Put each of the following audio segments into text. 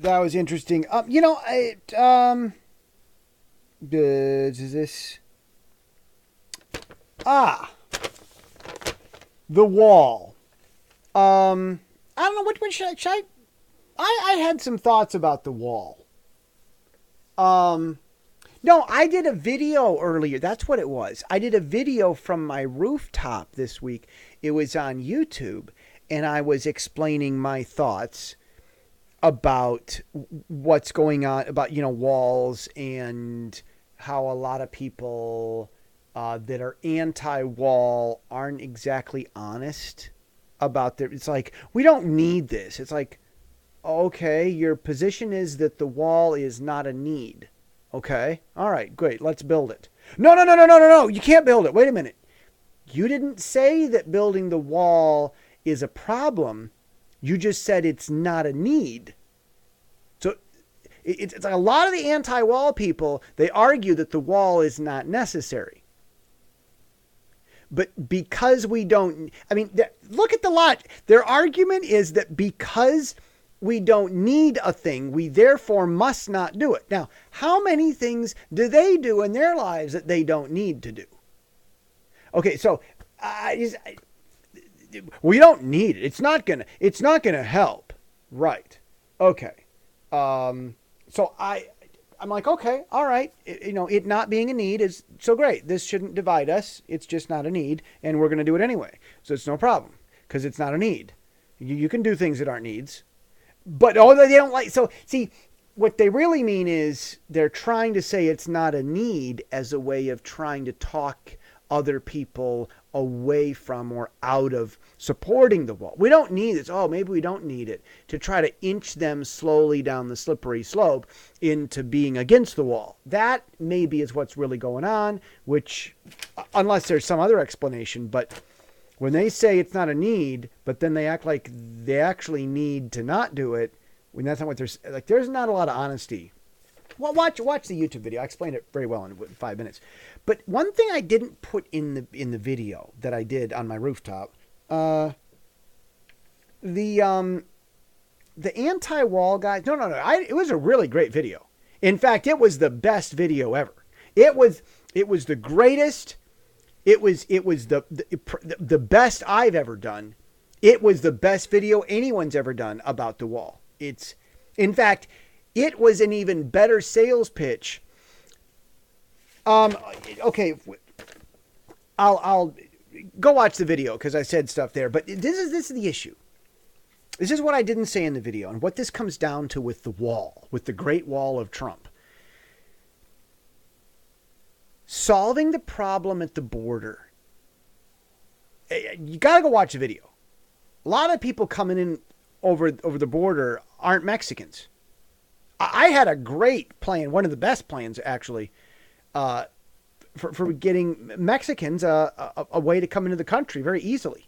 That was interesting. Is this? Ah, the wall. I don't know which should I had some thoughts about the wall. No, I did a video earlier. That's what it was. I did a video from my rooftop this week. It was on YouTube, and I was explaining my thoughts about what's going on about walls and how a lot of people that are anti-wall aren't exactly honest about their. It's like, we don't need this. It's like, okay, your position is that the wall is not a need. Okay, all right, great. Let's build it. No, no, no, no, no, no, no. You can't build it. Wait a minute. You didn't say that building the wall is a problem. You just said it's not a need. So it's like a lot of the anti-wall people, they argue that the wall is not necessary. But because we don't, look at the lot. Their argument is that because we don't need a thing, we therefore must not do it. Now, how many things do they do in their lives that they don't need to do? Okay, so we don't need it. It's not gonna help, right? Okay. So I'm like, okay, all right. It not being a need is so great. This shouldn't divide us. It's just not a need, and we're gonna do it anyway. So it's no problem because it's not a need. You can do things that aren't needs, but they don't like. So see, what they really mean is they're trying to say it's not a need as a way of trying to talk other people away from or out of supporting the wall. We don't need this. Oh, maybe we don't need it, to try to inch them slowly down the slippery slope into being against the wall. That maybe is what's really going on, which, unless there's some other explanation, but when they say it's not a need, but then they act like they actually need to not do it, when that's not what they're like, there's not a lot of honesty. Well, watch the YouTube video. I explained it very well in 5 minutes. But one thing I didn't put in the video that I did on my rooftop, the anti-wall guys. No. It was a really great video. In fact, it was the best video ever. It was the greatest. It was the best I've ever done. It was the best video anyone's ever done about the wall. In fact, it was an even better sales pitch. Okay, I'll go watch the video because I said stuff there. But this is the issue. This is what I didn't say in the video, and what this comes down to with the wall, with the Great Wall of Trump. Solving the problem at the border. You got to go watch the video. A lot of people coming in over the border aren't Mexicans. I had a great plan, one of the best plans actually, for getting Mexicans a way to come into the country very easily.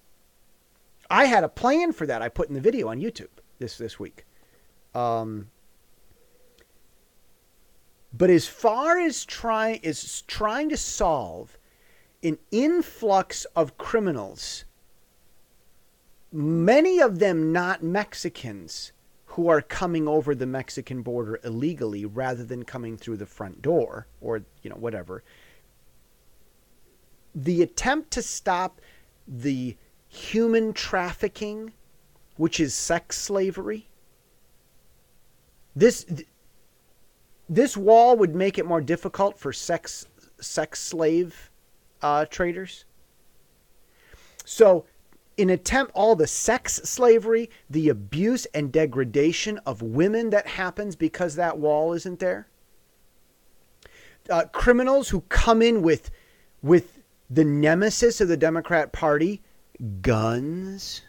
I had a plan for that. I put in the video on YouTube this week. But as far as trying to solve an influx of criminals, many of them not Mexicans, who are coming over the Mexican border illegally rather than coming through the front door or, whatever. The attempt to stop the human trafficking, which is sex slavery. This wall would make it more difficult for sex slave traders. So, all the sex slavery, the abuse and degradation of women that happens because that wall isn't there. Criminals who come in with the nemesis of the Democrat Party, guns.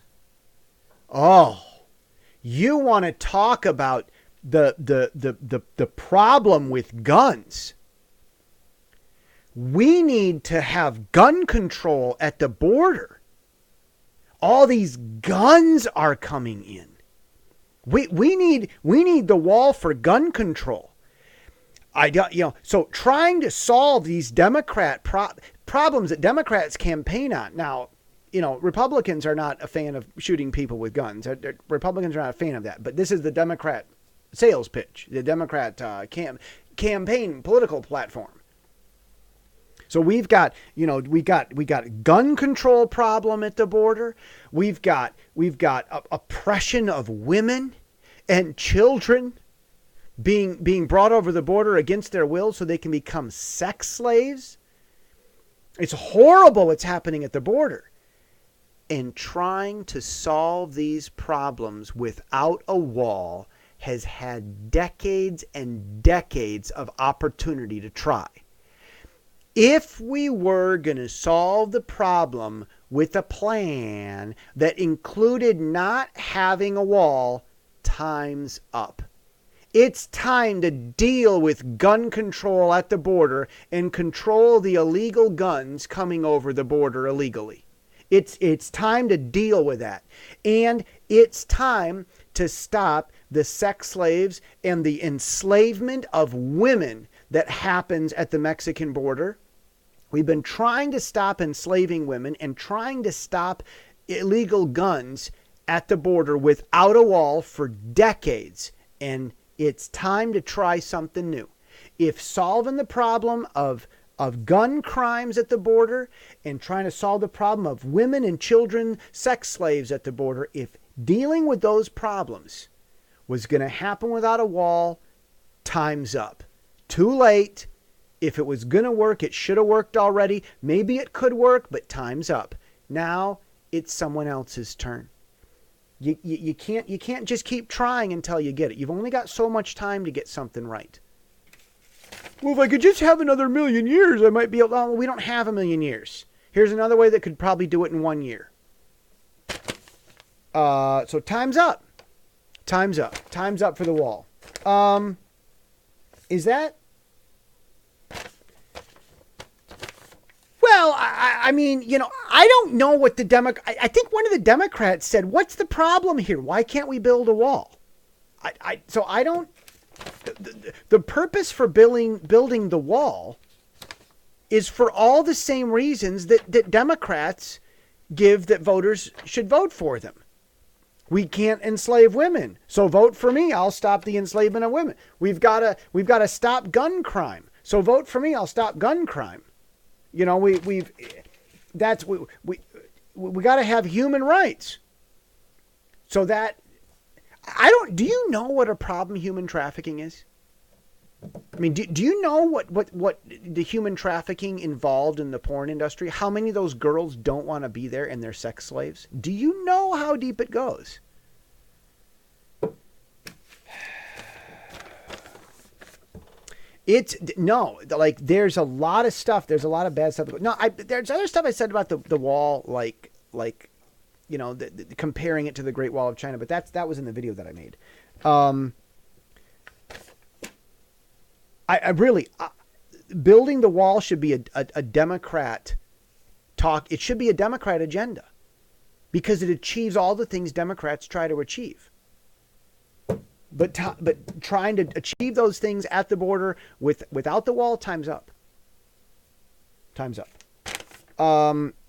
Oh, you want to talk about the problem with guns? We need to have gun control at the border. All these guns are coming in. We need the wall for gun control. So trying to solve these Democrat problems that Democrats campaign on. Now, Republicans are not a fan of shooting people with guns. Republicans are not a fan of that. But this is the Democrat sales pitch, the Democrat campaign political platform. So we've got, we got gun control problem at the border. We've got oppression of women and children being brought over the border against their will so they can become sex slaves. It's horrible what's happening at the border. And trying to solve these problems without a wall has had decades and decades of opportunity to try. If we were going to solve the problem with a plan that included not having a wall, time's up. It's time to deal with gun control at the border and control the illegal guns coming over the border illegally. It's time to deal with that. And it's time to stop the sex slaves and the enslavement of women that happens at the Mexican border. We've been trying to stop enslaving women and trying to stop illegal guns at the border without a wall for decades. And it's time to try something new. If solving the problem of gun crimes at the border and trying to solve the problem of women and children, sex slaves at the border, if dealing with those problems was going to happen without a wall, time's up. Too late. If it was going to work, it should have worked already. Maybe it could work, but time's up. Now it's someone else's turn. You can't just keep trying until you get it. You've only got so much time to get something right. Well, if I could just have another 1,000,000 years, I might be able to. Oh, we don't have 1,000,000 years. Here's another way that could probably do it in 1 year. So time's up. Time's up. Time's up for the wall. Is that? Well, I mean, I don't know what the I think one of the Democrats said, what's the problem here? Why can't we build a wall? So I don't. The purpose for building the wall is for all the same reasons that Democrats give that voters should vote for them. We can't enslave women, so vote for me. I'll stop the enslavement of women. We've got to stop gun crime, so vote for me. I'll stop gun crime. We got to have human rights. So that do you know what a problem human trafficking is? I mean, do you know what the human trafficking involved in the porn industry? How many of those girls don't want to be there and they're sex slaves? Do you know how deep it goes? There's a lot of stuff. There's a lot of bad stuff. No, there's other stuff I said about the wall, comparing it to the Great Wall of China, but that was in the video that I made. I really, building the wall should be a Democrat talk. It should be a Democrat agenda because it achieves all the things Democrats try to achieve. But trying to achieve those things at the border without the wall, time's up. Time's up.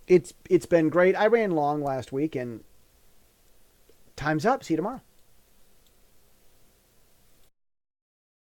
It's been great. I ran long last week, and time's up. See you tomorrow.